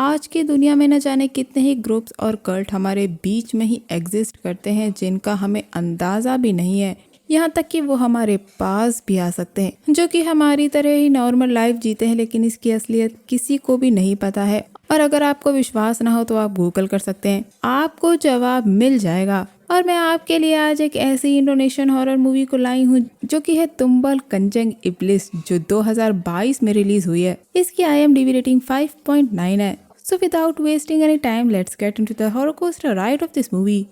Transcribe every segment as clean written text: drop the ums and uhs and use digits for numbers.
आज की दुनिया में न जाने कितने ही ग्रुप्स और कल्ट हमारे बीच में ही एग्जिस्ट करते हैं जिनका हमें अंदाज़ा भी नहीं है। यहाँ तक कि वो हमारे पास भी आ सकते हैं, जो कि हमारी तरह ही नॉर्मल लाइफ जीते हैं, लेकिन इसकी असलियत किसी को भी नहीं पता है। और अगर आपको विश्वास ना हो तो आप गूगल कर सकते हैं, आपको जवाब मिल जाएगा। और मैं आपके लिए आज एक ऐसी इंडोनेशियन हॉरर मूवी को लाई हूँ जो कि है तुम्बल कंजंग इब्लिस, जो 2022 में रिलीज हुई है। इसकी IMDb रेटिंग 5.9 है। So without wasting any time, let's get into the horror coaster ride of this movie.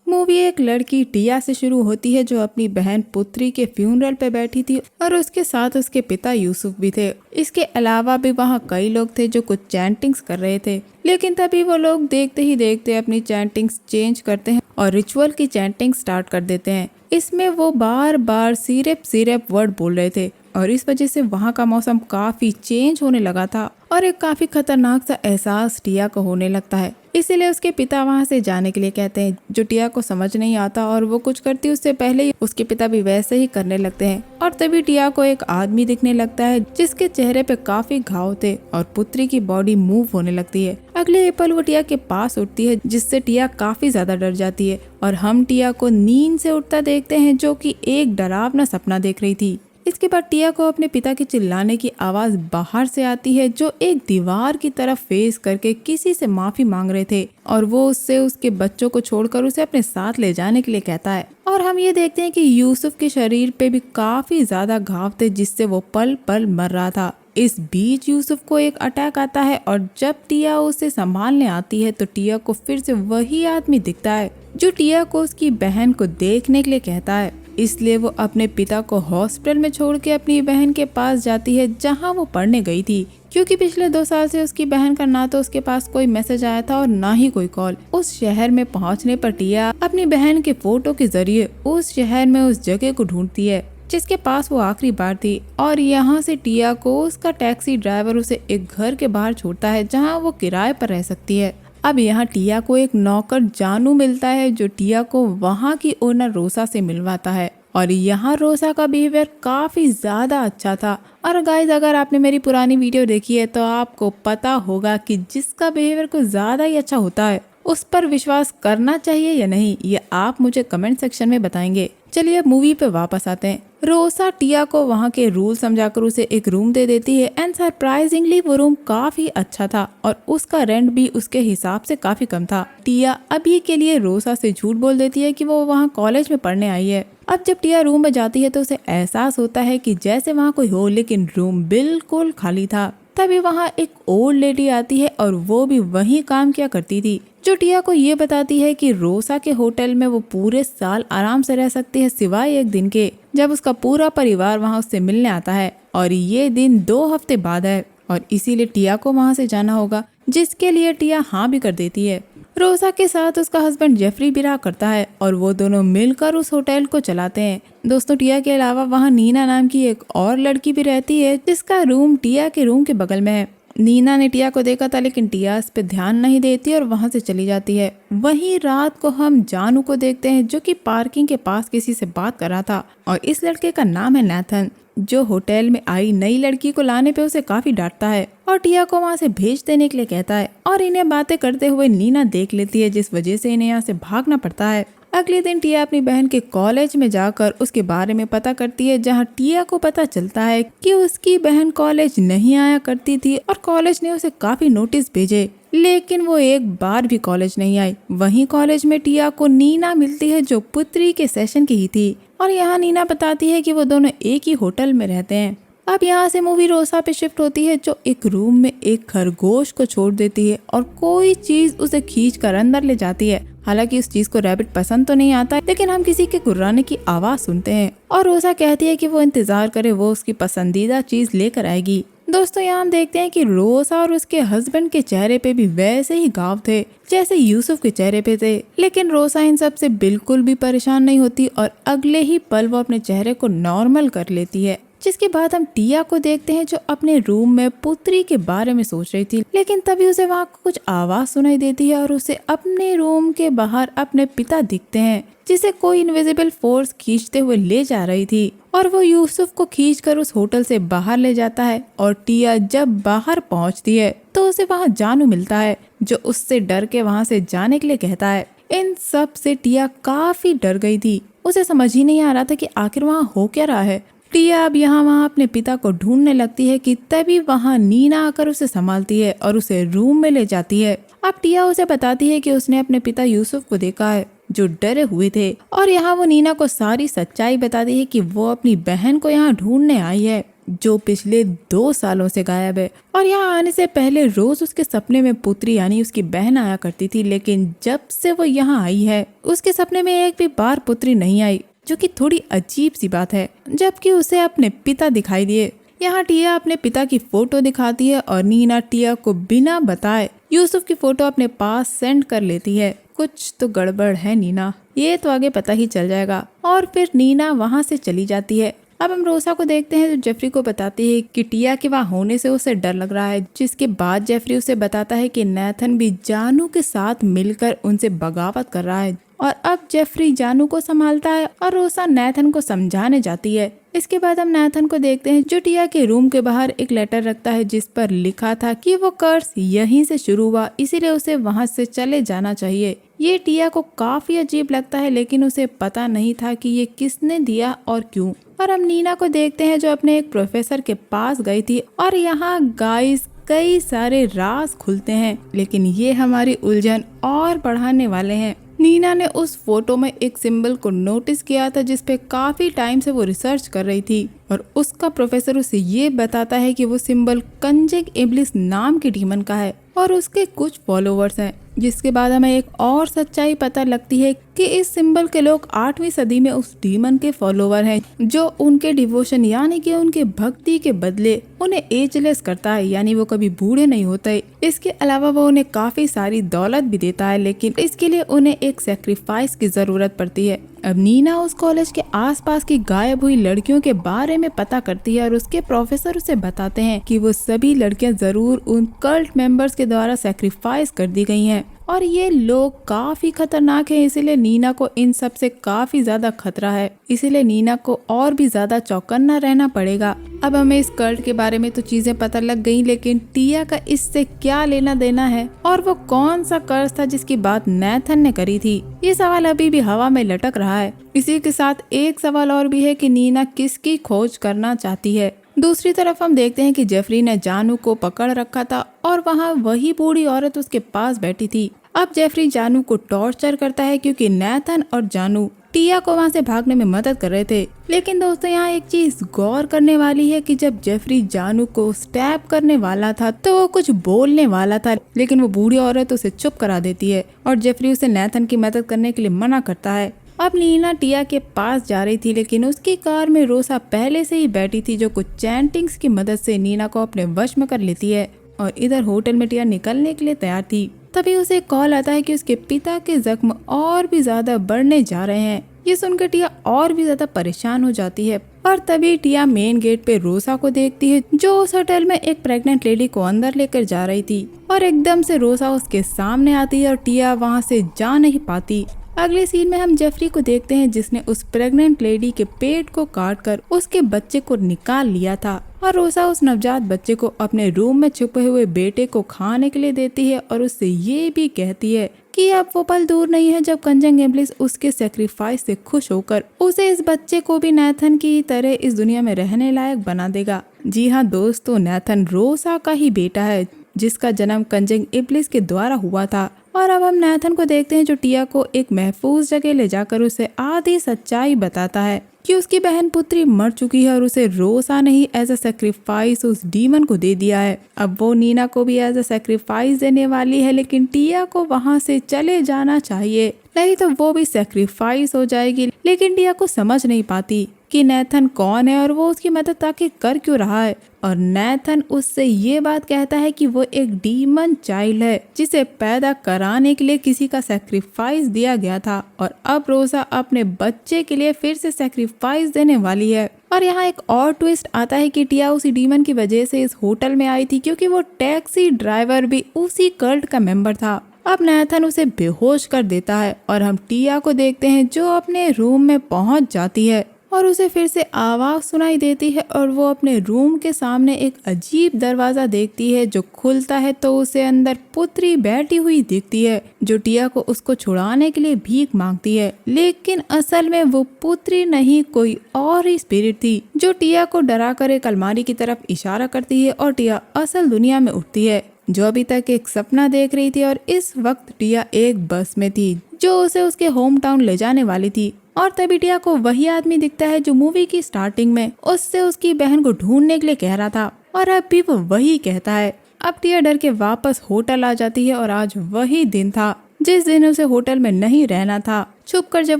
Movie एक लड़की टिया से शुरू होती है जो अपनी बहन पुत्री के फ्यूनरल पे बैठी थी और उसके साथ उसके पिता यूसुफ भी थे। इसके अलावा भी वहाँ कई लोग थे जो कुछ चैंटिंग्स कर रहे थे, लेकिन तभी वो लोग देखते ही देखते अपनी चैंटिंग्स चेंज करते हैं और रिचुअल की चैंटिंग स्टार्ट कर देते हैं। इसमें वो बार बार सिरप सिरप वर्ड बोल रहे थे और इस वजह से वहाँ का मौसम काफी चेंज होने लगा था और एक काफी खतरनाक सा एहसास टिया को होने लगता है। इसीलिए उसके पिता वहाँ से जाने के लिए कहते हैं, जो टिया को समझ नहीं आता और वो कुछ करती उससे पहले ही उसके पिता भी वैसे ही करने लगते हैं। और तभी टिया को एक आदमी दिखने लगता है जिसके चेहरे पे काफी घाव थे और पुत्री की बॉडी मूव होने लगती है। अगले ही पल वो टिया के पास उठती है जिससे टिया काफी ज्यादा डर जाती है और हम टिया को नींद से उठता देखते हैं जो कि एक डरावना सपना देख रही थी। इसके बाद टिया को अपने पिता के चिल्लाने की आवाज बाहर से आती है जो एक दीवार की तरफ फेस करके किसी से माफी मांग रहे थे और वो उससे उसके बच्चों को छोड़कर उसे अपने साथ ले जाने के लिए कहता है। और हम ये देखते हैं कि यूसुफ के शरीर पे भी काफी ज्यादा घाव थे जिससे वो पल पल मर रहा था। इस बीच यूसुफ को एक अटैक आता है और जब टिया उसे संभालने आती है तो टिया को फिर से वही आदमी दिखता है जो टिया को उसकी बहन को देखने के लिए कहता है। इसलिए वो अपने पिता को हॉस्पिटल में छोड़ के अपनी बहन के पास जाती है जहां वो पढ़ने गई थी, क्योंकि पिछले 2 साल से उसकी बहन का ना तो उसके पास कोई मैसेज आया था और ना ही कोई कॉल। उस शहर में पहुंचने पर टिया अपनी बहन के फोटो के जरिए उस शहर में उस जगह को ढूंढती है जिसके पास वो आखिरी बार थी और यहाँ से टिया को उसका टैक्सी ड्राइवर उसे एक घर के बाहर छोड़ता है जहाँ वो किराए पर रह सकती है। अब यहाँ टिया को एक नौकर जानू मिलता है जो टिया को वहाँ की ओनर रोसा से मिलवाता है और यहाँ रोसा का बिहेवियर काफी ज्यादा अच्छा था। और गाइस, अगर आपने मेरी पुरानी वीडियो देखी है तो आपको पता होगा कि जिसका बिहेवियर कुछ ज्यादा ही अच्छा होता है उस पर विश्वास करना चाहिए या नहीं, ये आप मुझे कमेंट सेक्शन में बताएंगे। चलिए अब मूवी पे वापस आते हैं। रोसा टिया को वहाँ के रूल समझाकर उसे एक रूम दे देती है एंड सरप्राइजिंगली वो रूम काफी अच्छा था और उसका रेंट भी उसके हिसाब से काफी कम था। टिया अभी के लिए रोसा से झूठ बोल देती है कि वो वहाँ कॉलेज में पढ़ने आई है। अब जब टिया रूम में जाती है तो उसे एहसास होता है कि जैसे वहाँ कोई हो, लेकिन रूम बिल्कुल खाली था। तभी वहाँ एक ओल्ड लेडी आती है और वो भी वही काम किया करती थी, जो टिया को ये बताती है कि रोसा के होटल में वो पूरे साल आराम से रह सकती है सिवाय एक दिन के, जब उसका पूरा परिवार वहाँ उससे मिलने आता है और ये दिन 2 हफ्ते बाद है और इसीलिए टिया को वहाँ से जाना होगा, जिसके लिए टिया हाँ भी कर देती है। रोसा के साथ उसका हस्बैंड जेफरी भी रहा करता है और वो दोनों मिलकर उस होटल को चलाते हैं। दोस्तों, टिया के अलावा वहाँ नीना नाम की एक और लड़की भी रहती है जिसका रूम टिया के रूम के बगल में है। नीना ने टिया को देखा था लेकिन टिया इस पे ध्यान नहीं देती और वहाँ से चली जाती है। वहीं रात को हम जानू को देखते हैं जो कि पार्किंग के पास किसी से बात कर रहा था और इस लड़के का नाम है नैथन, जो होटल में आई नई लड़की को लाने पे उसे काफी डांटता है और टिया को वहाँ से भेज देने के लिए कहता है। और इन्हें बातें करते हुए नीना देख लेती है जिस वजह से इन्हें यहाँ से भागना पड़ता है। अगले दिन टिया अपनी बहन के कॉलेज में जाकर उसके बारे में पता करती है, जहाँ टिया को पता चलता है कि उसकी बहन कॉलेज नहीं आया करती थी और कॉलेज ने उसे काफी नोटिस भेजे, लेकिन वो एक बार भी कॉलेज नहीं आई। वहीं कॉलेज में टिया को नीना मिलती है जो पुत्री के सेशन की ही थी और यहाँ नीना बताती है कि वो दोनों एक ही होटल में रहते हैं। अब यहाँ से मूवी रोसा पे शिफ्ट होती है जो एक रूम में एक खरगोश को छोड़ देती है और कोई चीज उसे खींच कर अंदर ले जाती है। हालांकि उस चीज को रैबिट पसंद तो नहीं आता, लेकिन हम किसी के गुर्राने की आवाज सुनते हैं और रोसा कहती है कि वो इंतजार करे, वो उसकी पसंदीदा चीज लेकर आएगी। दोस्तों, यहाँ हम देखते हैं कि रोसा और उसके हस्बैंड के चेहरे पे भी वैसे ही घाव थे जैसे यूसुफ के चेहरे पे थे, लेकिन रोसा इन सब से बिल्कुल भी परेशान नहीं होती और अगले ही पल वो अपने चेहरे को नॉर्मल कर लेती है। जिसके बाद हम टिया को देखते हैं जो अपने रूम में पुत्री के बारे में सोच रही थी, लेकिन तभी उसे वहाँ कुछ आवाज सुनाई देती है और उसे अपने रूम के बाहर अपने पिता दिखते हैं जिसे कोई इनविजिबल फोर्स खींचते हुए ले जा रही थी और वो यूसुफ को खींचकर उस होटल से बाहर ले जाता है। और टिया जब बाहर पहुंचती है तो उसे वहां जानू मिलता है जो उससे डर के वहां से जाने के लिए कहता है। इन सब से टिया काफी डर गई थी, उसे समझ ही नहीं आ रहा था कि आखिर वहाँ हो क्या रहा है। टिया अब यहाँ वहाँ अपने पिता को ढूंढने लगती है कि तभी वहाँ नीना आकर उसे संभालती है और उसे रूम में ले जाती है। अब टिया उसे बताती है कि उसने अपने पिता यूसुफ को देखा है जो डरे हुए थे और यहाँ वो नीना को सारी सच्चाई बताती है कि वो अपनी बहन को यहाँ ढूंढने आई है जो पिछले 2 सालों से गायब है। और यहाँ आने से पहले रोज उसके सपने में पुत्री यानी उसकी बहन आया करती थी, लेकिन जब से वो यहाँ आई है उसके सपने में एक भी बार पुत्री नहीं आई, जो कि थोड़ी अजीब सी बात है, जबकि उसे अपने पिता दिखाई दिए। यहाँ टिया अपने पिता की फोटो दिखाती है और नीना टिया को बिना बताए यूसुफ की फोटो अपने पास सेंड कर लेती है। कुछ तो गड़बड़ है नीना, ये तो आगे पता ही चल जाएगा। और फिर नीना वहाँ से चली जाती है। अब हम रोसा को देखते हैं जो जेफरी को बताती है कि टिया के वहाँ होने से उसे डर लग रहा है, जिसके बाद जेफरी उसे बताता है कि नैथन भी जानू के साथ मिलकर उनसे बगावत कर रहा है। और अब जेफरी जानू को संभालता है और रोसा नैथन को समझाने जाती है। इसके बाद हम नैथन को देखते हैं जो टिया के रूम के बाहर एक लेटर रखता है जिस पर लिखा था कि वो कर्स यहीं से शुरू हुआ, इसीलिए उसे वहाँ से चले जाना चाहिए। ये टिया को काफी अजीब लगता है, लेकिन उसे पता नहीं था कि ये किसने दिया और क्यों। और हम नीना को देखते हैं जो अपने एक प्रोफेसर के पास गई थी और यहाँ गाइस कई सारे राज खुलते हैं, लेकिन ये हमारी उलझन और बढ़ाने वाले हैं। नीना ने उस फोटो में एक सिंबल को नोटिस किया था जिस पे काफी टाइम से वो रिसर्च कर रही थी और उसका प्रोफेसर उसे ये बताता है कि वो सिंबल कंजक इब्लिस नाम के डीमन का है और उसके कुछ फॉलोवर्स हैं। जिसके बाद हमें एक और सच्चाई पता लगती है कि इस सिंबल के लोग 8वीं सदी में उस डीमन के फॉलोवर हैं जो उनके डिवोशन यानी कि उनके भक्ति के बदले उन्हें एजलेस करता है, यानी वो कभी बूढ़े नहीं होते। इसके अलावा वो उन्हें काफी सारी दौलत भी देता है, लेकिन इसके लिए उन्हें एक सेक्रीफाइस की जरूरत पड़ती है। अब नीना उस कॉलेज के आसपास की गायब हुई लड़कियों के बारे में पता करती है और उसके प्रोफेसर उसे बताते हैं कि वो सभी लड़कियां जरूर उन कल्ट मेंबर्स के द्वारा सेक्रीफाइस कर दी गई हैं और ये लोग काफी खतरनाक हैं, इसीलिए नीना को इन सब से काफी ज्यादा खतरा है। इसीलिए नीना को और भी ज्यादा चौकन्ना रहना पड़ेगा। अब हमें इस कल्ट के बारे में तो चीजें पता लग गई, लेकिन टिया का इससे क्या लेना देना है और वो कौन सा कर्ज था जिसकी बात नैथन ने करी थी, ये सवाल अभी भी हवा में लटक रहा है। इसी के साथ एक सवाल और भी है कि नीना किसकी खोज करना चाहती है। दूसरी तरफ हम देखते हैं कि जेफरी ने जानू को पकड़ रखा था और वहाँ वही बूढ़ी औरत उसके पास बैठी थी। अब जेफरी जानू को टॉर्चर करता है क्योंकि नैथन और जानू टिया को वहाँ से भागने में मदद कर रहे थे। लेकिन दोस्तों यहाँ एक चीज गौर करने वाली है कि जब जेफरी जानू को स्टैब करने वाला था तो वो कुछ बोलने वाला था, लेकिन वो बूढ़ी औरत उसे चुप करा देती है और जेफरी उसे नैथन की मदद करने के लिए मना करता है। अब नीना टिया के पास जा रही थी, लेकिन उसकी कार में रोसा पहले से ही बैठी थी जो कुछ चैंटिंग्स की मदद से नीना को अपने वश में कर लेती है। और इधर होटल में टिया निकलने के लिए तैयार थी, तभी उसे कॉल आता है कि उसके पिता के जख्म और भी ज्यादा बढ़ने जा रहे हैं। ये सुनकर टिया और भी ज्यादा परेशान हो जाती है और तभी टिया मेन गेट पे रोसा को देखती है जो उस होटल में एक प्रेग्नेंट लेडी को अंदर लेकर जा रही थी और एकदम से रोसा उसके सामने आती है और टिया वहाँ से जा नहीं पाती। अगले सीन में हम जेफरी को देखते हैं जिसने उस प्रेग्नेंट लेडी के पेट को काटकर उसके बच्चे को निकाल लिया था और रोसा उस नवजात बच्चे को अपने रूम में छुपे हुए बेटे को खाने के लिए देती है और उससे ये भी कहती है कि अब वो पल दूर नहीं है जब कंजक इब्लिस उसके सेक्रीफाइस से खुश होकर उसे इस बच्चे को भी नैथन की तरह इस दुनिया में रहने लायक बना देगा। जी हाँ दोस्तों, नैथन रोसा का ही बेटा है जिसका जन्म कंजक इब्लिस के द्वारा हुआ था। और अब हम नैथन को देखते हैं जो टिया को एक महफूज जगह ले जाकर उसे आधी सच्चाई बताता है कि उसकी बहन पुत्री मर चुकी है और उसे रोसा ने ही एज अ सेक्रीफाइस उस डीमन को दे दिया है। अब वो नीना को भी एज अ सेक्रीफाइस देने वाली है, लेकिन टिया को वहाँ से चले जाना चाहिए, नहीं तो वो भी सेक्रीफाइस हो जाएगी। लेकिन टिया को समझ नहीं पाती कि नैथन कौन है और वो उसकी मदद आखिर कर क्यों रहा है। और नैथन उससे ये बात कहता है कि वो एक डीमन चाइल्ड है जिसे पैदा कराने के लिए किसी का सैक्रिफाइस दिया गया था और अब रोसा अपने बच्चे के लिए फिर से सैक्रिफाइस देने वाली है। और यहाँ एक और ट्विस्ट आता है कि टिया उसी डीमन की वजह से इस होटल में आई थी क्योंकि वो टैक्सी ड्राइवर भी उसी कल्ट का मेंबर था। अब नैथन उसे बेहोश कर देता है और हम टिया को देखते हैं जो अपने रूम में पहुंच जाती है और उसे फिर से आवाज सुनाई देती है और वो अपने रूम के सामने एक अजीब दरवाजा देखती है जो खुलता है तो उसे अंदर पुत्री बैठी हुई दिखती है जो टिया को उसको छुड़ाने के लिए भीख मांगती है। लेकिन असल में वो पुत्री नहीं कोई और ही स्पिरिट थी जो टिया को डरा कर एक अलमारी की तरफ इशारा करती है और टिया असल दुनिया में उठती है जो अभी तक एक सपना देख रही थी। और इस वक्त टिया एक बस में थी जो उसे उसके होम टाउन ले जाने वाली थी और तभी टिया को वही आदमी दिखता है जो मूवी की स्टार्टिंग में उससे उसकी बहन को ढूंढने के लिए कह रहा था और अब भी वो वही कहता है। अब टिया डर के वापस होटल आ जाती है और आज वही दिन था जिस दिन उसे होटल में नहीं रहना था। छुपकर जब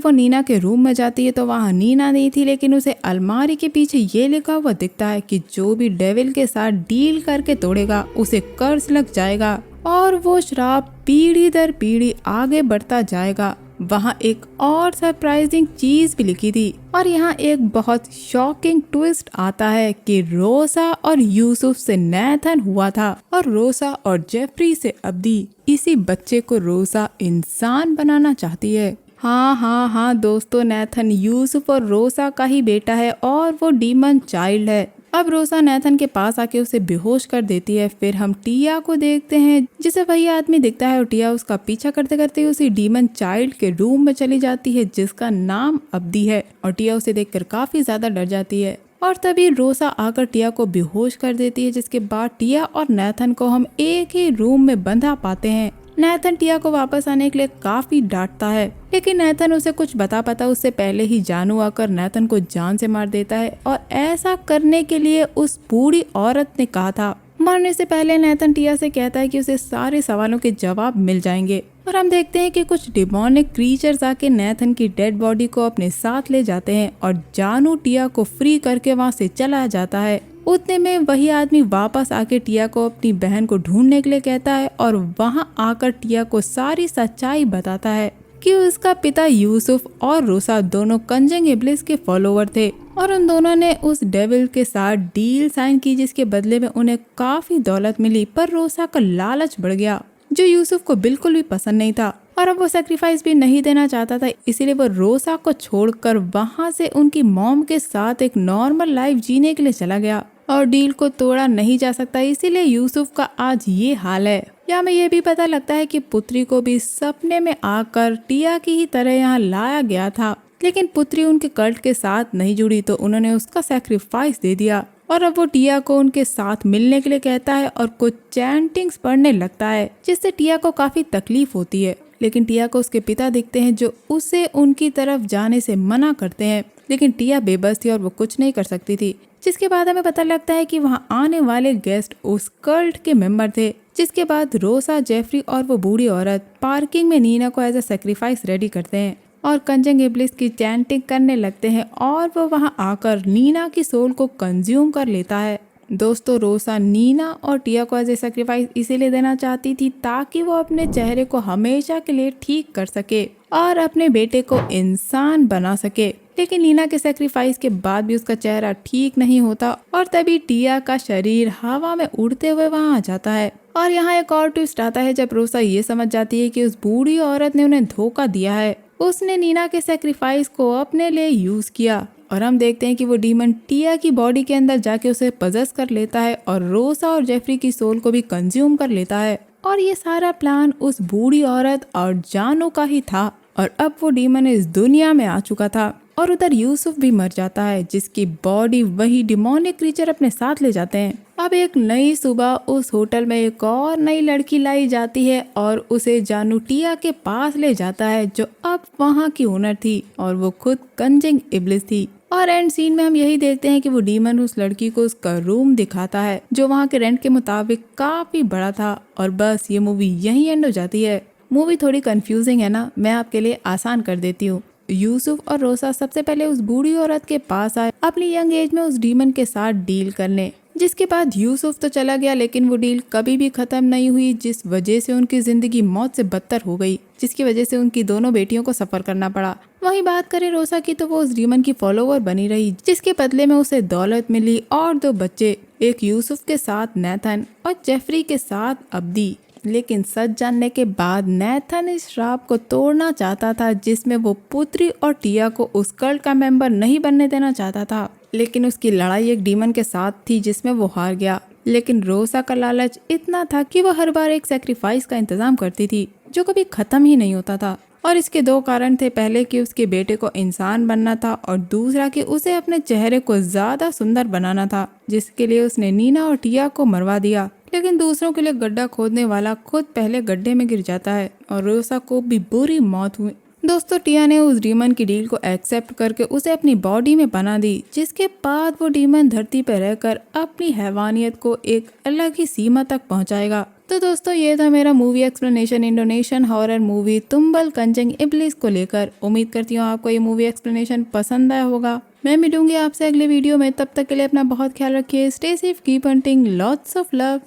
वो नीना के रूम में जाती है तो वहाँ नीना नहीं थी लेकिन उसे अलमारी के पीछे ये लिखा हुआ दिखता है कि जो भी डेविल के साथ डील करके तोड़ेगा उसे कर्ज लग जाएगा और वो श्राप पीढ़ी दर पीढ़ी आगे बढ़ता जाएगा। वहाँ एक और सरप्राइजिंग चीज भी लिखी थी और यहाँ एक बहुत शॉकिंग ट्विस्ट आता है कि रोसा और यूसुफ से नैथन हुआ था और रोसा और जेफरी से अब्दी। इसी बच्चे को रोसा इंसान बनाना चाहती है। हाँ दोस्तों, नैथन यूसुफ और रोसा का ही बेटा है और वो डीमन चाइल्ड है। अब रोसा नैथन के पास आके उसे बेहोश कर देती है। फिर हम टिया को देखते हैं जिसे वही आदमी दिखता है और टिया उसका पीछा करते करते उसी डीमन चाइल्ड के रूम में चली जाती है जिसका नाम अब्दी है और टिया उसे देखकर काफी ज्यादा डर जाती है और तभी रोसा आकर टिया को बेहोश कर देती है जिसके बाद टिया और नैथन को हम एक ही रूम में बंधा पाते हैं। नैथन टिया को वापस आने के लिए काफी डांटता है लेकिन नैथन उसे कुछ बता उससे पहले ही जानू आकर नैथन को जान से मार देता है और ऐसा करने के लिए उस बूढ़ी औरत ने कहा था। मरने से पहले नैथन टिया से कहता है कि उसे सारे सवालों के जवाब मिल जाएंगे और हम देखते हैं कि कुछ डिमोनिक क्रीचर्स आके नैथन की डेड बॉडी को अपने साथ ले जाते हैं और जानू टिया को फ्री करके वहाँ से चला जाता है। उतने में वही आदमी वापस आके टिया को अपनी बहन को ढूंढने के लिए कहता है और वहाँ आकर टिया को सारी सच्चाई बताता है कि उसका पिता यूसुफ और रोसा दोनों कंजंग इब्लिस के फॉलोवर थे और उन दोनों ने उस डेविल के साथ डील साइन की जिसके बदले में उन्हें काफी दौलत मिली। पर रोसा का लालच बढ़ गया जो यूसुफ को बिल्कुल भी पसंद नहीं था और अब वो सैक्रिफाइस भी नहीं देना चाहता था, इसीलिए वो रोसा को छोड़कर वहाँ से उनकी मॉम के साथ एक नॉर्मल लाइफ जीने के लिए चला गया और डील को तोड़ा नहीं जा सकता, इसीलिए यूसुफ का आज ये हाल है। यहाँ में ये भी पता लगता है कि पुत्री को भी सपने में आकर टिया की ही तरह यहाँ लाया गया था लेकिन पुत्री उनके कल्ट के साथ नहीं जुड़ी तो उन्होंने उसका सैक्रिफाइस दे दिया और अब वो टिया को उनके साथ मिलने के लिए कहता है और कुछ चैंटिंग्स पढ़ने लगता है जिससे टिया को काफी तकलीफ होती है। लेकिन टिया को उसके पिता दिखते हैं जो उसे उनकी तरफ जाने से मना करते हैं लेकिन टिया बेबस थी और वो कुछ नहीं कर सकती थी। जिसके बाद हमें पता लगता है कि वहाँ आने वाले गेस्ट उस कल्ट के मेंबर थे। जिसके बाद रोसा, जेफरी और वो बूढ़ी औरत पार्किंग में नीना को एज अ सैक्रिफाइस रेडी करते हैं और कंजंग इब्लिस की चैंटिंग करने लगते हैं और वो वहाँ आकर नीना की सोल को कंज्यूम कर लेता है। दोस्तों, रोसा नीना और टिया को एज ए सैक्रिफाइस इसीलिए देना चाहती थी ताकि वो अपने चेहरे को हमेशा के लिए ठीक कर सके और अपने बेटे को इंसान बना सके। लेकिन नीना के सैक्रिफाइस के बाद भी उसका चेहरा ठीक नहीं होता और तभी टिया का शरीर हवा में उड़ते हुए वहाँ आ जाता है। और यहाँ एक और ट्विस्ट आता है जब रोसा ये समझ जाती है कि उस बूढ़ी औरत ने उन्हें धोखा दिया है। उसने नीना के सैक्रिफाइस को अपने लिए यूज किया और हम देखते हैं कि वो डीमन टिया की बॉडी के अंदर जाके उसे पजेस कर लेता है और रोसा और जेफरी की सोल को भी कंज्यूम कर लेता है। और ये सारा प्लान उस बूढ़ी औरत और जानू का ही था और अब वो डीमन इस दुनिया में आ चुका था और उधर यूसुफ भी मर जाता है जिसकी बॉडी वही डिमोनिक क्रीचर अपने साथ ले जाते हैं। अब एक नई सुबह उस होटल में एक और नई लड़की लाई जाती है और उसे जानू टिया के पास ले जाता है जो अब वहाँ की ओनर थी और वो खुद कंजंग इब्लिस थी। और एंड सीन में हम यही देखते हैं कि वो डीमन उस लड़की को उसका रूम दिखाता है जो वहाँ के रेंट के मुताबिक काफी बड़ा था और बस ये मूवी यहीं एंड हो जाती है। मूवी थोड़ी कंफ्यूजिंग है ना, मैं आपके लिए आसान कर देती हूँ। यूसुफ और रोसा सबसे पहले उस बूढ़ी औरत के पास आए अपनी यंग एज में उस डीमन के साथ डील करने, जिसके बाद यूसुफ तो चला गया लेकिन वो डील कभी भी खत्म नहीं हुई, जिस वजह से उनकी जिंदगी मौत से बदतर हो गई, जिसकी वजह से उनकी दोनों बेटियों को सफर करना पड़ा। वहीं बात करें रोसा की तो वो उस डीमन की फॉलोवर बनी रही, जिसके बदले में उसे दौलत मिली और 2 बच्चे, एक यूसुफ के साथ नैथन और जेफरी के साथ अब्दी। लेकिन सच जानने के बाद नैथन इस श्राप को तोड़ना चाहता था, जिसमें वो पुत्री और टिया को उस कल्ट का मेंबर नहीं बनने देना चाहता था। लेकिन उसकी लड़ाई एक डीमन के साथ थी जिसमें वो हार गया। लेकिन रोसा का लालच इतना था कि वो हर बार एक सैक्रिफाइस का इंतजाम करती थी जो कभी खत्म ही नहीं होता था। और इसके 2 कारण थे, पहले कि उसके बेटे को इंसान बनना था और दूसरा कि उसे अपने चेहरे को ज्यादा सुंदर बनाना था, जिसके लिए उसने नीना और टिया को मरवा दिया। लेकिन दूसरों के लिए गड्ढा खोदने वाला खुद पहले गड्ढे में गिर जाता है और रोसा को भी बुरी मौत हुई। दोस्तों, टिया ने उस डीमन की डील को एक्सेप्ट करके उसे अपनी बॉडी में बना दी, जिसके बाद वो डीमन धरती पर रहकर अपनी हैवानियत को एक अलग ही सीमा तक पहुंचाएगा। तो दोस्तों, ये था मेरा movie explanation Indonesian horror movie Tumbal Kanjeng Iblis को लेकर। उम्मीद करती हूँ आपको ये मूवी एक्सप्लेनेशन पसंद आया होगा। मैं मिलूंगी आपसे अगले वीडियो में, तब तक के लिए अपना बहुत ख्याल रखिए। Stay safe, keep hunting, lots of love.